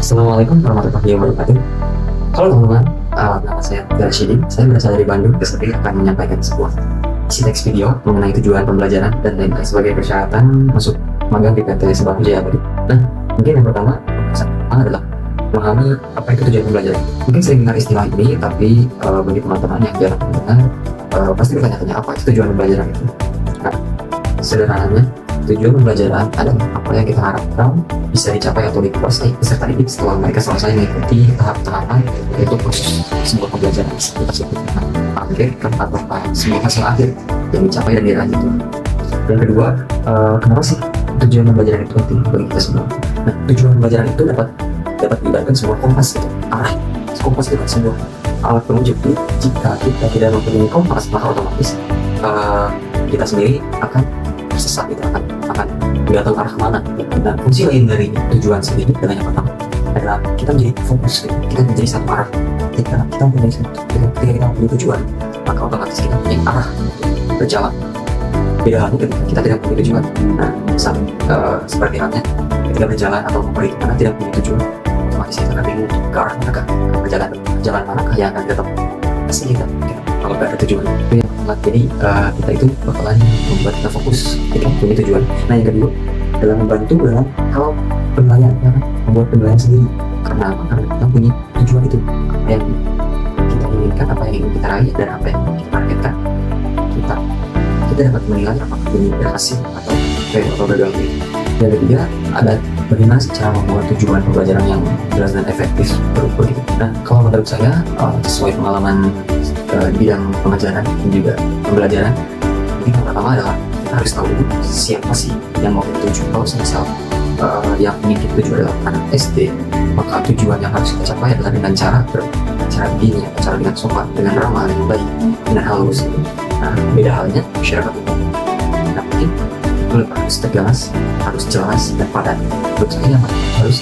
Assalamualaikum warahmatullahi wabarakatuh. Halo teman-teman, nama saya Rashidin. Saya berasal dari Bandung. Kesempatan akan menyampaikan sebuah isi teks video mengenai tujuan pembelajaran dan lain-lain sebagai persyaratan masuk magang di PT Sebahu Jaya Abadi. Nah, mungkin yang pertama adalah memahami apa itu tujuan pembelajaran. Mungkin sering dengar istilah ini, tapi bagi teman-teman yang jarang mendengar, pasti bertanya-tanya apa itu tujuan pembelajaran itu. Nah, sederhananya, tujuan pembelajaran adalah apa yang kita harapkan bisa dicapai atau dikuasai peserta didik setelah mereka selesai mengikuti tahap-tahapan yaitu proses sebuah pembelajaran tersebut. Akhir atau sebuah hasil akhir yang dicapai dan diraih itu. Yang kedua, kenapa sih tujuan pembelajaran itu penting bagi kita semua? Nah, tujuan pembelajaran itu dapat diibaratkan sebuah kompas itu, arah kompas itu sebuah alat penunjuk. Jika kita tidak mempunyai kompas, maka otomatis kita sendiri akan tersesat, itu akan tidak tahu arah kemana. Dan fungsi lain dari tujuan sendiri adalah yang pertama adalah kita menjadi fokus, kita menjadi satu arah. Ketika kita mempunyai tujuan, maka otomatis kita punya arah berjalan. Beda halnya ketika kita tidak punya tujuan. Nah, seperti halnya ketika berjalan atau pergi kemana tidak punya tujuan, otomatis kita akan bingung ke arah manakah berjalan manakah yang akan kita pasti kita kalau tidak ada tujuan. Jadi kita itu bakalan membuat kita fokus ketika punya tujuan. Nah, yang kedua adalah membantu dalam hal penilaian, ya kan? Membuat penilaian sendiri. Karena kita punya tujuan itu, apa yang kita inginkan, apa yang ingin kita raih, dan apa yang kita targetkan. Kita dapat menilai apakah ini berhasil atau fail atau gagal. Yang ketiga ada bagaimana cara membuat tujuan pembelajaran yang jelas dan efektif terukur gitu. Nah, kalau menurut saya sesuai pengalaman di bidang pengajaran dan juga pembelajaran, yang pertama adalah kita harus tahu siapa sih yang mau kita tuju. Kalau misal yang ingin kita tuju adalah anak SD, maka tujuan yang harus kita capai adalah dengan cara begini, cara dengan sopan, dengan ramah, dengan baik, dengan halus gitu. Nah, beda halnya masyarakat umum. Nah, mungkin harus tegas, harus jelas dan padat. Menurut saya harus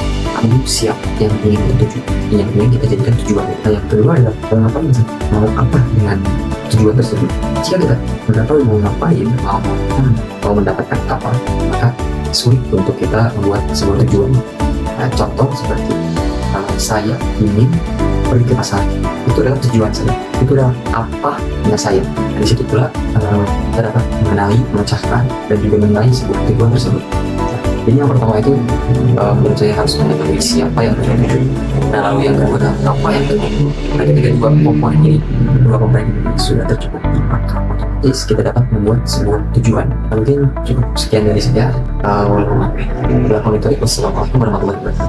siap yang ingin kita tuju, yang ingin kita jadikan tujuan. Nah, yang kedua adalah mau apa dengan tujuan tersebut. Jika kita tidak tahu mau ngapain, mau mendapatkan apa, maka sulit untuk kita membuat sebuah tujuan. Nah, contoh seperti saya ingin pergi ke pasar, itu adalah tujuan saya, itu adalah apa yang saya. Dan di situ pula kita dapat mengenali, memecahkan, dan juga menilai sebuah tujuan tersebut. Jadi yang pertama itu menurut saya harus mengetahui siapa yang tuju. Nah, lalu yang kedua adalah apa yang tuju. Nah, ketika dua komponen ini sudah tercukupi, maka otomatis kita dapat membuat sebuah tujuan. Mungkin cukup sekian dari saya. Wassalamualaikum warahmatullahi wabarakatuh.